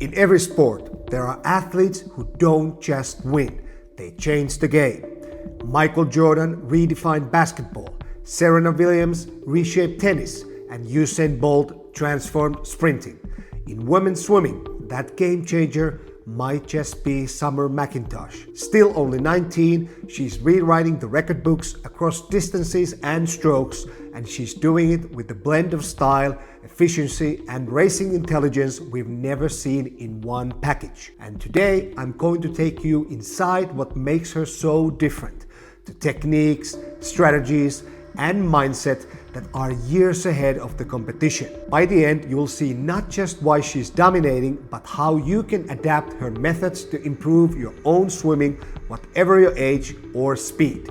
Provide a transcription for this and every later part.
In every sport, there are athletes who don't just win, they change the game. Michael Jordan redefined basketball, Serena Williams reshaped tennis, and Usain Bolt transformed sprinting. In women's swimming, that game changer might just be Summer McIntosh. Still only 19, she's rewriting the record books across distances and strokes, and she's doing it with a blend of style, efficiency, and racing intelligence we've never seen in one package. And today, I'm going to take you inside what makes her so different, the techniques, strategies, and mindset that are years ahead of the competition. By the end, you'll see not just why she's dominating, but how you can adapt her methods to improve your own swimming, whatever your age or speed.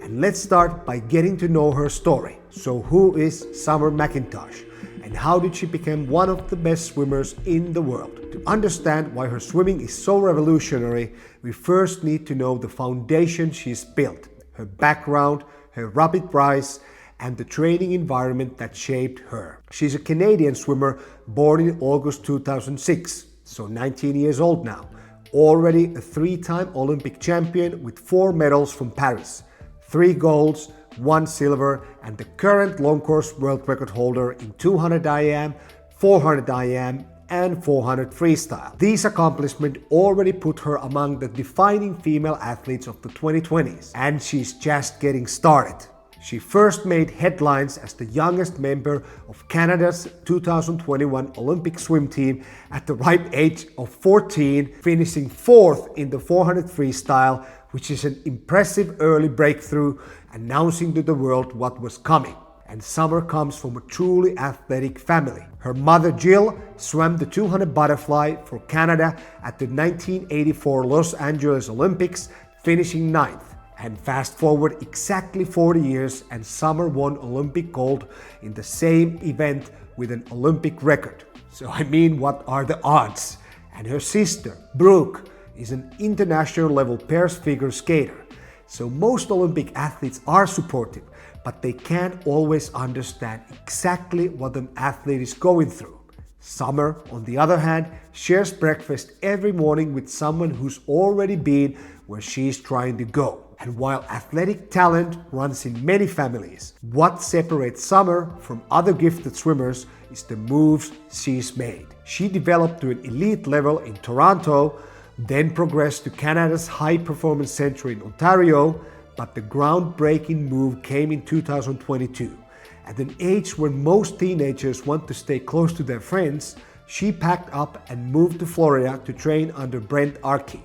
And let's start by getting to know her story. So who is Summer McIntosh? And how did she become one of the best swimmers in the world? To understand why her swimming is so revolutionary, we first need to know the foundation she's built, her background, her rapid rise, and the training environment that shaped her. She's a Canadian swimmer born in August 2006, so 19 years old now. Already a three-time Olympic champion with 4 medals from Paris, 3 golds, 1 silver, and the current long course world record holder in 200 IM, 400 IM, and 400 freestyle. These accomplishments already put her among the defining female athletes of the 2020s, and she's just getting started. She first made headlines as the youngest member of Canada's 2021 Olympic swim team at the ripe age of 14, finishing 4th in the 400 freestyle, which is an impressive early breakthrough, announcing to the world what was coming. And Summer comes from a truly athletic family. Her mother Jill swam the 200 butterfly for Canada at the 1984 Los Angeles Olympics, finishing 9th. And fast forward exactly 40 years and Summer won Olympic gold in the same event with an Olympic record. So I mean, what are the odds? And her sister, Brooke, is an international level pairs figure skater. So most Olympic athletes are supportive, but they can't always understand exactly what an athlete is going through. Summer, on the other hand, shares breakfast every morning with someone who's already been where she's trying to go. And while athletic talent runs in many families, what separates Summer from other gifted swimmers is the moves she's made. She developed to an elite level in Toronto, then progressed to Canada's High Performance Centre in Ontario, but the groundbreaking move came in 2022. At an age when most teenagers want to stay close to their friends, she packed up and moved to Florida to train under Brent Arkey.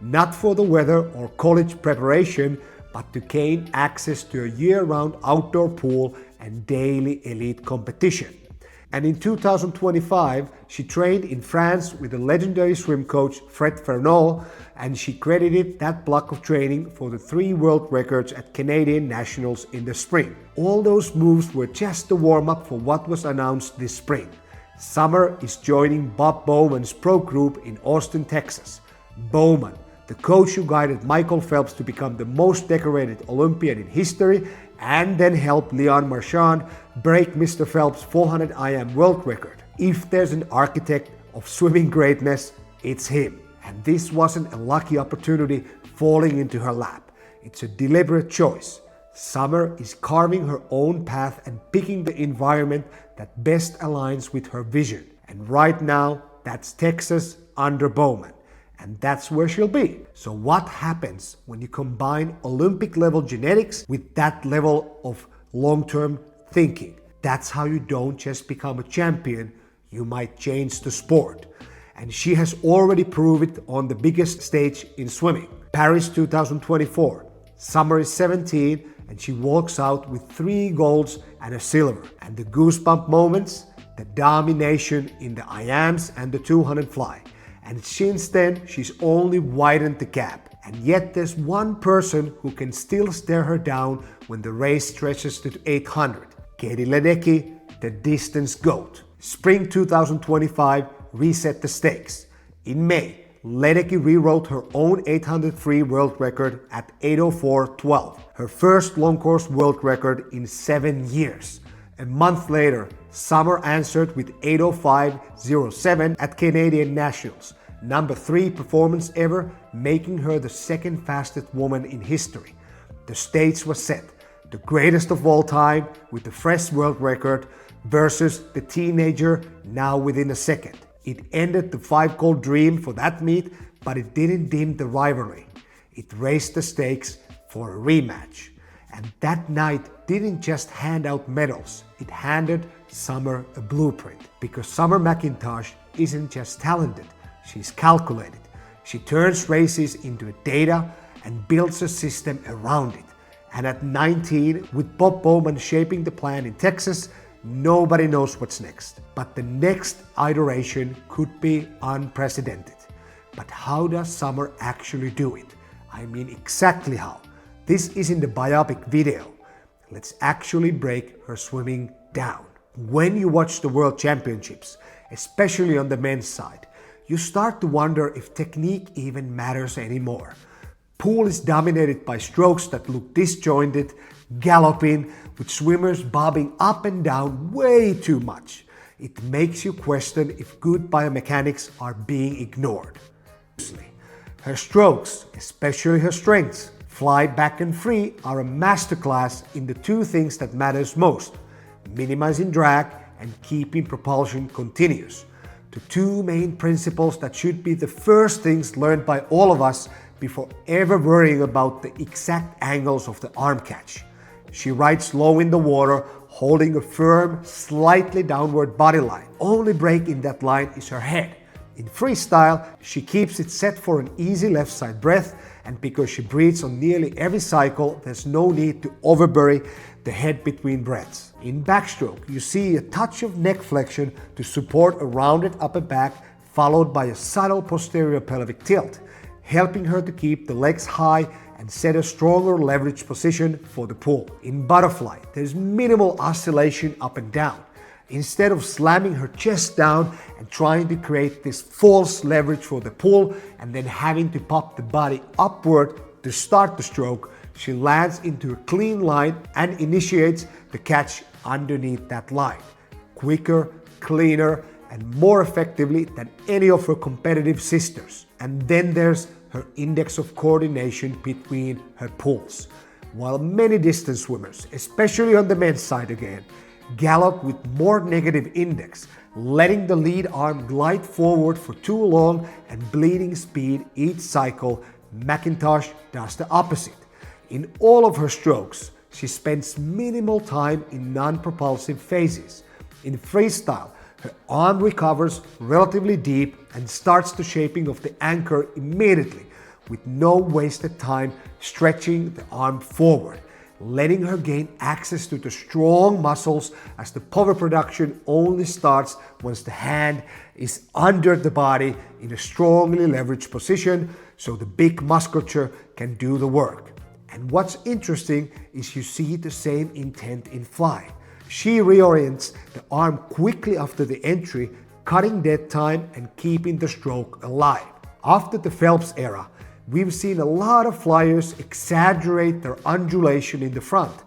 Not for the weather or college preparation, but to gain access to a year-round outdoor pool and daily elite competition. And in 2025, she trained in France with the legendary swim coach Fred Fernot, and she credited that block of training for the 3 world records at Canadian Nationals in the spring. All those moves were just the warm-up for what was announced this spring. Summer is joining Bob Bowman's pro group in Austin, Texas. Bowman, the coach who guided Michael Phelps to become the most decorated Olympian in history and then helped Leon Marchand break Mr. Phelps' 400 IM world record. If there's an architect of swimming greatness, it's him. And this wasn't a lucky opportunity falling into her lap. It's a deliberate choice. Summer is carving her own path and picking the environment that best aligns with her vision. And right now, that's Texas under Bowman. And that's where she'll be. So what happens when you combine Olympic level genetics with that level of long-term thinking? That's how you don't just become a champion, you might change the sport. And she has already proved it on the biggest stage in swimming. Paris 2024. Summer is 17 and she walks out with 3 golds and a silver. And the goosebump moments, the domination in the IAMs and the 200 fly. And since then, she's only widened the gap. And yet there's one person who can still stare her down when the race stretches to 800. Katie Ledecky, the distance GOAT. Spring 2025 reset the stakes. In May, Ledecky rewrote her own 800 free world record at 8:04.12, her first long course world record in 7 years. A month later, Summer answered with 8:05.07 at Canadian Nationals, number 3 performance ever, making her the second fastest woman in history. The stage was set, the greatest of all time with the fresh world record versus the teenager now within a second. It ended the 5-goal dream for that meet, but it didn't dim the rivalry. It raised the stakes for a rematch. And that night didn't just hand out medals, it handed Summer a blueprint. Because Summer McIntosh isn't just talented, she's calculated. She turns races into data and builds a system around it. And at 19, with Bob Bowman shaping the plan in Texas, nobody knows what's next. But the next iteration could be unprecedented. But how does Summer actually do it? I mean, exactly how. This isn't a biopic video. Let's actually break her swimming down. When you watch the World Championships, especially on the men's side, you start to wonder if technique even matters anymore. Pool is dominated by strokes that look disjointed, galloping, with swimmers bobbing up and down way too much. It makes you question if good biomechanics are being ignored. Her strokes, especially her strengths, fly, back and free, are a masterclass in the two things that matters most: minimizing drag and keeping propulsion continuous. The two main principles that should be the first things learned by all of us before ever worrying about the exact angles of the arm catch. She rides low in the water, holding a firm, slightly downward body line. Only break in that line is her head. In freestyle, she keeps it set for an easy left side breath, and because she breathes on nearly every cycle, there's no need to overbury the head between breaths. In backstroke, you see a touch of neck flexion to support a rounded upper back, followed by a subtle posterior pelvic tilt, helping her to keep the legs high and set a stronger leverage position for the pull. In butterfly, there's minimal oscillation up and down. Instead of slamming her chest down and trying to create this false leverage for the pull and then having to pop the body upward to start the stroke, she lands into a clean line and initiates the catch underneath that line. Quicker, cleaner, and more effectively than any of her competitive sisters. And then there's her index of coordination between her pulls. While many distance swimmers, especially on the men's side again, gallop with more negative index, letting the lead arm glide forward for too long and bleeding speed each cycle, McIntosh does the opposite. In all of her strokes, she spends minimal time in non-propulsive phases. In freestyle, her arm recovers relatively deep and starts the shaping of the anchor immediately, with no wasted time stretching the arm forward, letting her gain access to the strong muscles, as the power production only starts once the hand is under the body in a strongly leveraged position, so the big musculature can do the work. And what's interesting is you see the same intent in fly. She reorients the arm quickly after the entry, cutting dead time and keeping the stroke alive. After the Phelps era, we've seen a lot of flyers exaggerate their undulation in the front,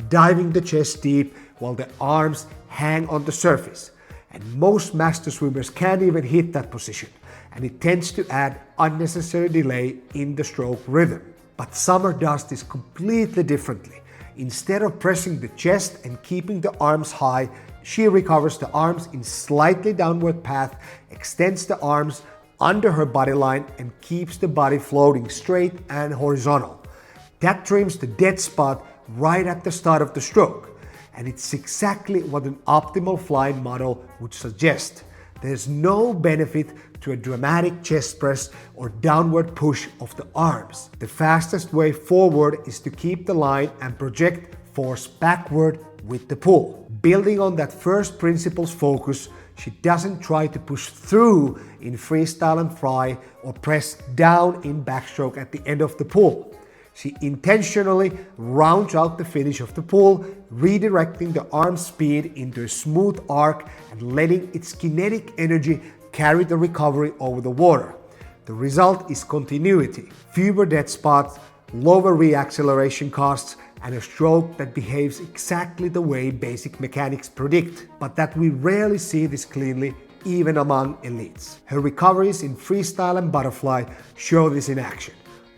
diving the chest deep while the arms hang on the surface. And most master swimmers can't even hit that position, and it tends to add unnecessary delay in the stroke rhythm. But Summer does this completely differently. Instead of pressing the chest and keeping the arms high, she recovers the arms in slightly downward path, extends the arms under her body line, and keeps the body floating straight and horizontal. That trims the dead spot right at the start of the stroke, and it's exactly what an optimal flying model would suggest. There's no benefit to a dramatic chest press or downward push of the arms. The fastest way forward is to keep the line and project force backward with the pull. Building on that first principle's focus, she doesn't try to push through in freestyle and fly or press down in backstroke at the end of the pull. She intentionally rounds out the finish of the pull, redirecting the arm speed into a smooth arc and letting its kinetic energy carry the recovery over the water. The result is continuity, fewer dead spots, lower reacceleration costs, and a stroke that behaves exactly the way basic mechanics predict, but that we rarely see this cleanly even among elites. Her recoveries in freestyle and butterfly show this in action.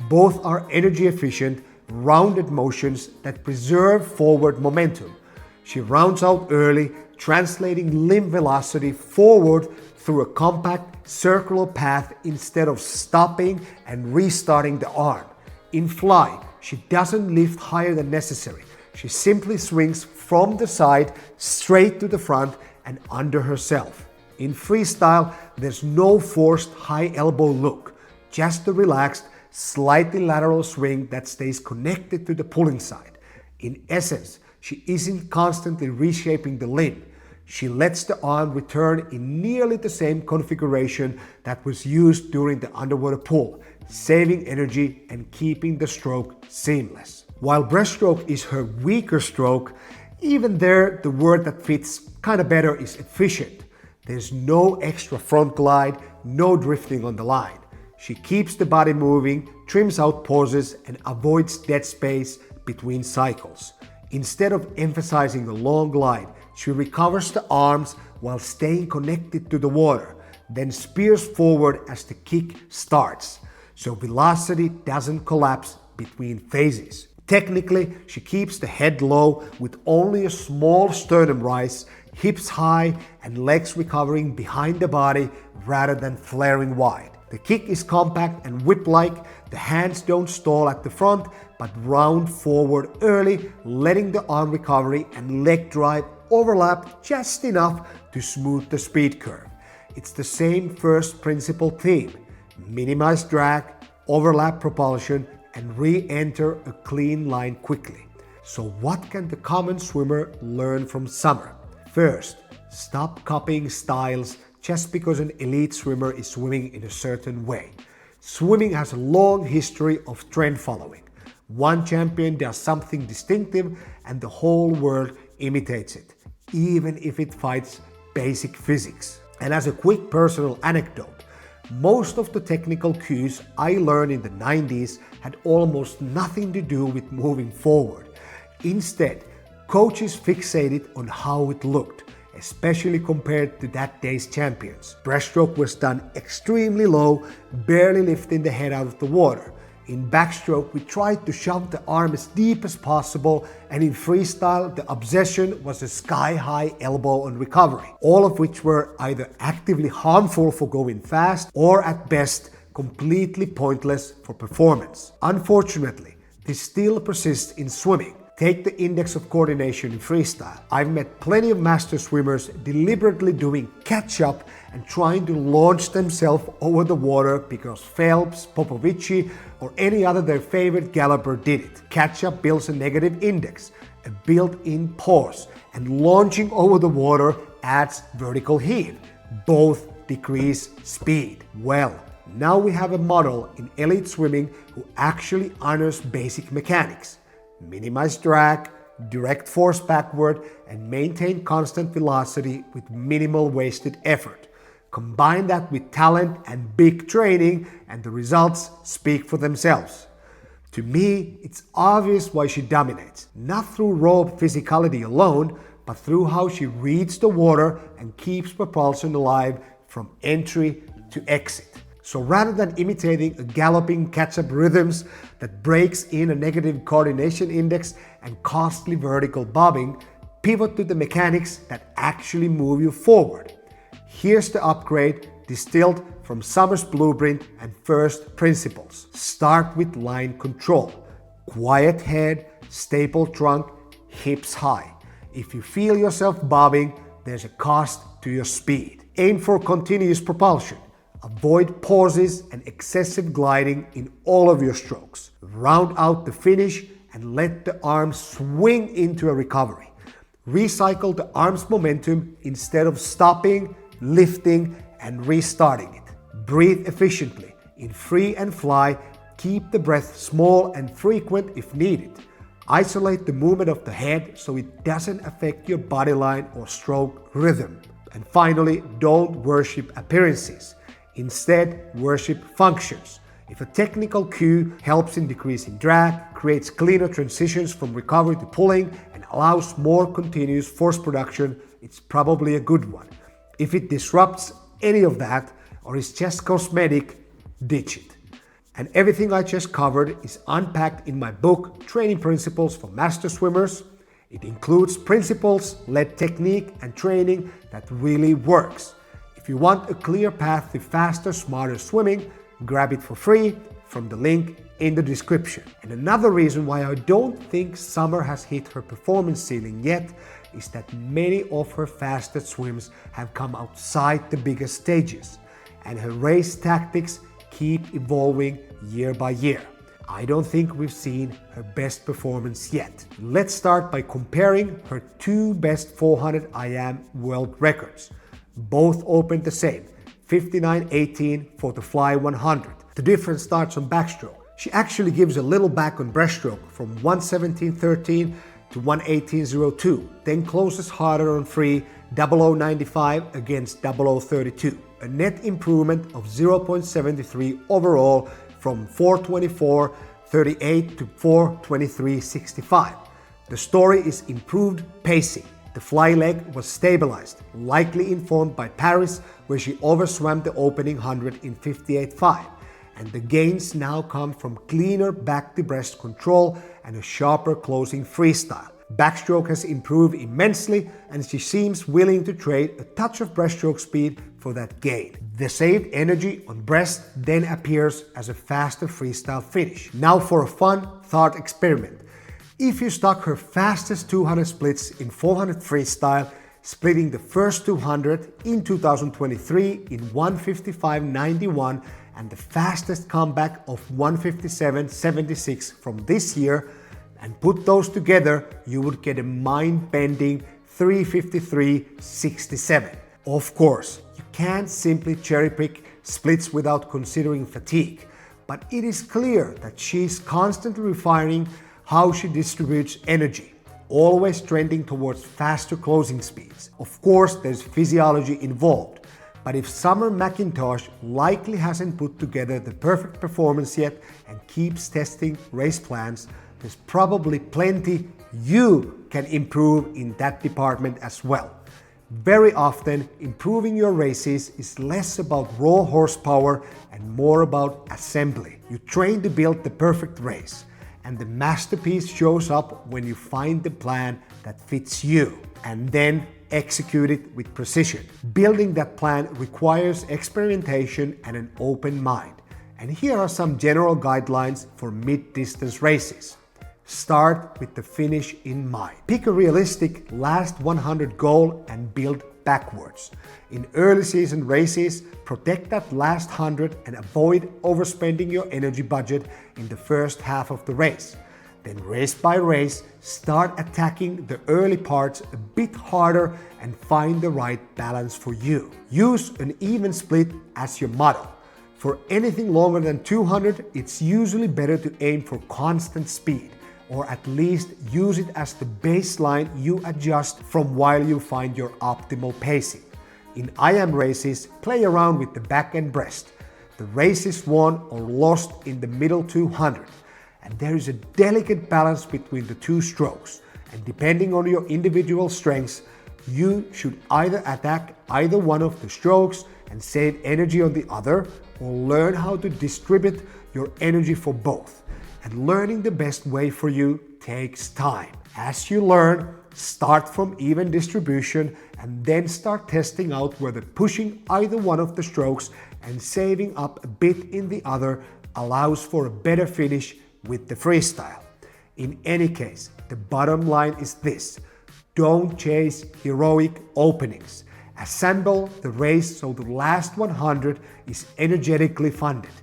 Both are energy efficient, rounded motions that preserve forward momentum. She rounds out early, translating limb velocity forward through a compact circular path instead of stopping and restarting the arm. In fly, she doesn't lift higher than necessary. She simply swings from the side straight to the front and under herself. In freestyle, there's no forced high elbow look, just a relaxed, slightly lateral swing that stays connected to the pulling side. In essence, she isn't constantly reshaping the limb. She lets the arm return in nearly the same configuration that was used during the underwater pull, saving energy and keeping the stroke seamless. While breaststroke is her weaker stroke, even there the word that fits kinda better is efficient. There's no extra front glide, no drifting on the line. She keeps the body moving, trims out pauses, and avoids dead space between cycles. Instead of emphasizing a long glide, she recovers the arms while staying connected to the water, then spears forward as the kick starts, so velocity doesn't collapse between phases. Technically, she keeps the head low with only a small sternum rise, hips high, and legs recovering behind the body rather than flaring wide. The kick is compact and whip-like. The hands don't stall at the front, but round forward early, letting the arm recovery and leg drive overlap just enough to smooth the speed curve. It's the same first principle theme: minimize drag, overlap propulsion, and re-enter a clean line quickly. So what can the common swimmer learn from Summer? First, stop copying styles just because an elite swimmer is swimming in a certain way. Swimming has a long history of trend following. One champion does something distinctive and the whole world imitates it, even if it fights basic physics. And as a quick personal anecdote, most of the technical cues I learned in the 90s had almost nothing to do with moving forward. Instead, coaches fixated on how it looked, especially compared to that day's champions. Breaststroke was done extremely low, barely lifting the head out of the water. In backstroke, we tried to shove the arm as deep as possible, and in freestyle, the obsession was a sky-high elbow on recovery, all of which were either actively harmful for going fast or at best completely pointless for performance. Unfortunately, this still persists in swimming. Take the index of coordination in freestyle. I've met plenty of master swimmers deliberately doing catch-up and trying to launch themselves over the water because Phelps, Popovici, or any other their favorite galloper did it. Catch-up builds a negative index, a built-in pause, and launching over the water adds vertical heave. Both decrease speed. Well, now we have a model in elite swimming who actually honors basic mechanics. Minimize drag, direct force backward, and maintain constant velocity with minimal wasted effort. Combine that with talent and big training, and the results speak for themselves. To me, it's obvious why she dominates, not through raw physicality alone, but through how she reads the water and keeps propulsion alive from entry to exit. So rather than imitating a galloping catch-up rhythms that breaks in a negative coordination index and costly vertical bobbing, pivot to the mechanics that actually move you forward. Here's the upgrade distilled from Summer's blueprint and first principles. Start with line control. Quiet head, staple trunk, hips high. If you feel yourself bobbing, there's a cost to your speed. Aim for continuous propulsion. Avoid pauses and excessive gliding in all of your strokes. Round out the finish and let the arms swing into a recovery. Recycle the arm's momentum instead of stopping, lifting, and restarting it. Breathe efficiently. In free and fly, keep the breath small and frequent if needed. Isolate the movement of the head so it doesn't affect your body line or stroke rhythm. And finally, don't worship appearances. Instead, worship functions. If a technical cue helps in decreasing drag, creates cleaner transitions from recovery to pulling, and allows more continuous force production, it's probably a good one. If it disrupts any of that or is just cosmetic, ditch it. And everything I just covered is unpacked in my book, Training Principles for Master Swimmers. It includes principles-led technique and training that really works. If you want a clear path to faster, smarter swimming, grab it for free from the link in the description. And another reason why I don't think Summer has hit her performance ceiling yet is that many of her fastest swims have come outside the biggest stages, and her race tactics keep evolving year by year. I don't think we've seen her best performance yet. Let's start by comparing her two best 400 IM world records. Both opened the same, 59.18 for the Fly 100. The difference starts on backstroke. She actually gives a little back on breaststroke from 117.13 to 118.02, then closes harder on free 00.95 against 00.32. A net improvement of 0.73 overall from 424.38 to 423.65. The story is improved pacing. The fly leg was stabilized, likely informed by Paris, where she overswam the opening 100 in 58.5. And the gains now come from cleaner back-to-breast control and a sharper closing freestyle. Backstroke has improved immensely, and she seems willing to trade a touch of breaststroke speed for that gain. The saved energy on breast then appears as a faster freestyle finish. Now for a fun thought experiment. If you stuck her fastest 200 splits in 400 freestyle, splitting the first 200 in 2023 in 155.91 and the fastest comeback of 157.76 from this year, and put those together, you would get a mind-bending 353.67. Of course, you can't simply cherry-pick splits without considering fatigue, but it is clear that she's constantly refining how she distributes energy, always trending towards faster closing speeds. Of course, there's physiology involved, but if Summer McIntosh likely hasn't put together the perfect performance yet and keeps testing race plans, there's probably plenty you can improve in that department as well. Very often, improving your races is less about raw horsepower and more about assembly. You train to build the perfect race, and the masterpiece shows up when you find the plan that fits you and then execute it with precision. Building that plan requires experimentation and an open mind. And here are some general guidelines for mid-distance races. Start with the finish in mind. Pick a realistic last 100 goal and build backwards. In early season races, protect that last 100 and avoid overspending your energy budget in the first half of the race. Then race by race, start attacking the early parts a bit harder and find the right balance for you. Use an even split as your motto. For anything longer than 200, it's usually better to aim for constant speed, or at least use it as the baseline you adjust from while you find your optimal pacing. In IM races, play around with the back and breast. The race is won or lost in the middle 200, and there is a delicate balance between the two strokes, and depending on your individual strengths, you should either attack either one of the strokes and save energy on the other, or learn how to distribute your energy for both. And learning the best way for you takes time. As you learn, start from even distribution and then start testing out whether pushing either one of the strokes and saving up a bit in the other allows for a better finish with the freestyle. In any case, the bottom line is this: don't chase heroic openings. Assemble the race so the last 100 is energetically funded.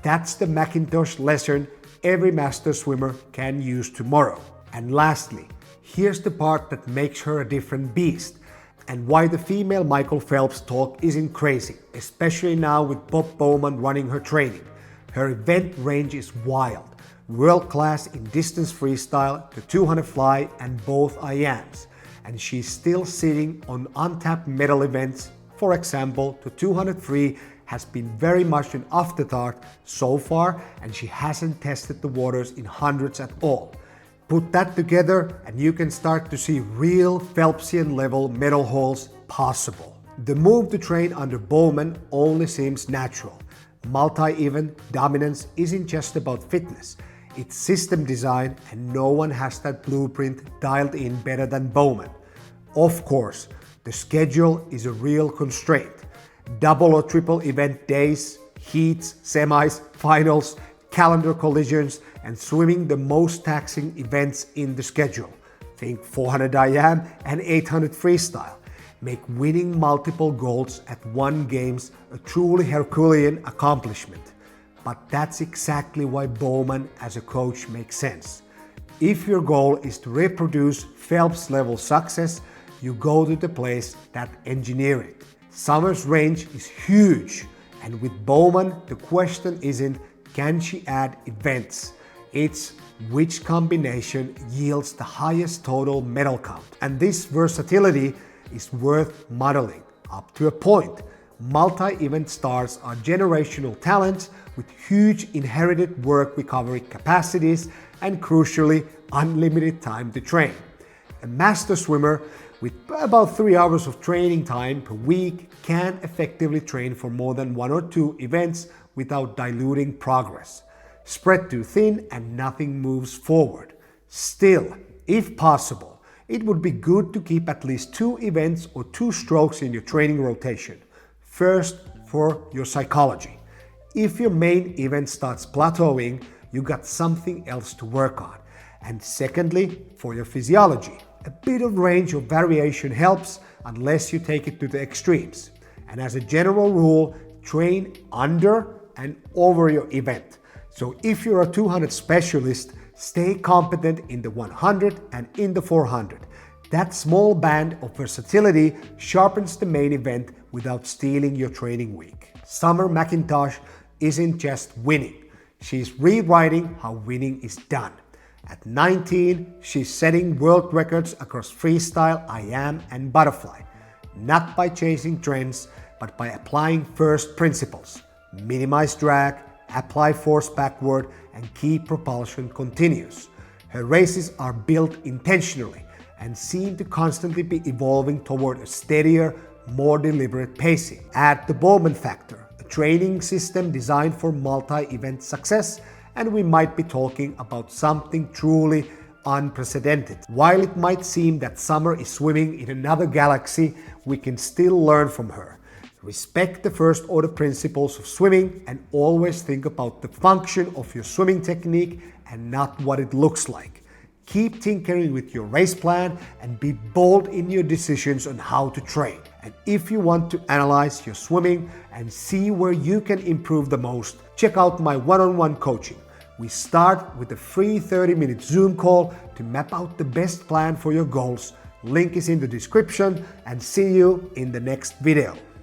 That's the McIntosh lesson every master swimmer can use tomorrow. And lastly, here's the part that makes her a different beast, and why the female Michael Phelps talk isn't crazy, especially now with Bob Bowman running her training. Her event range is wild, world class in distance freestyle, the 200 fly and both IMs, and she's still sitting on untapped medal events, for example the 200 free has been very much an afterthought so far, and she hasn't tested the waters in hundreds at all. Put that together and you can start to see real Phelpsian level medal hauls possible. The move to train under Bowman only seems natural. Multi-event dominance isn't just about fitness, it's system design, and no one has that blueprint dialed in better than Bowman. Of course, the schedule is a real constraint. Double or triple event days, heats, semis, finals, calendar collisions, and swimming the most taxing events in the schedule. Think 400 IM and 800 freestyle. Make winning multiple golds at one games a truly Herculean accomplishment. But that's exactly why Bowman as a coach makes sense. If your goal is to reproduce Phelps level success, you go to the place that engineer it. Summer's range is huge, and with Bowman the question isn't can she add events, it's which combination yields the highest total medal count. And this versatility is worth modeling up to a point. Multi-event stars are generational talents with huge inherited work recovery capacities and crucially unlimited time to train. A master swimmer with about 3 hours of training time per week can effectively train for more than 1 or 2 events without diluting progress. Spread too thin and nothing moves forward. Still, if possible, it would be good to keep at least 2 events or 2 strokes in your training rotation. First, for your psychology. If your main event starts plateauing, you got something else to work on. And secondly, for your physiology. A bit of range of variation helps unless you take it to the extremes. And as a general rule, train under and over your event. So if you're a 200 specialist, stay competent in the 100 and in the 400. That small band of versatility sharpens the main event without stealing your training week. Summer McIntosh isn't just winning, she's rewriting how winning is done. At 19, she's setting world records across freestyle, IM, and butterfly, not by chasing trends, but by applying first principles. Minimize drag, apply force backward, and keep propulsion continuous. Her races are built intentionally and seem to constantly be evolving toward a steadier, more deliberate pacing. Add the Bowman factor, a training system designed for multi-event success, and we might be talking about something truly unprecedented. While it might seem that Summer is swimming in another galaxy, we can still learn from her. Respect the first order principles of swimming and always think about the function of your swimming technique and not what it looks like. Keep tinkering with your race plan and be bold in your decisions on how to train. And if you want to analyze your swimming and see where you can improve the most, check out my one-on-one coaching. We start with a free 30-minute Zoom call to map out the best plan for your goals. Link is in the description, and see you in the next video.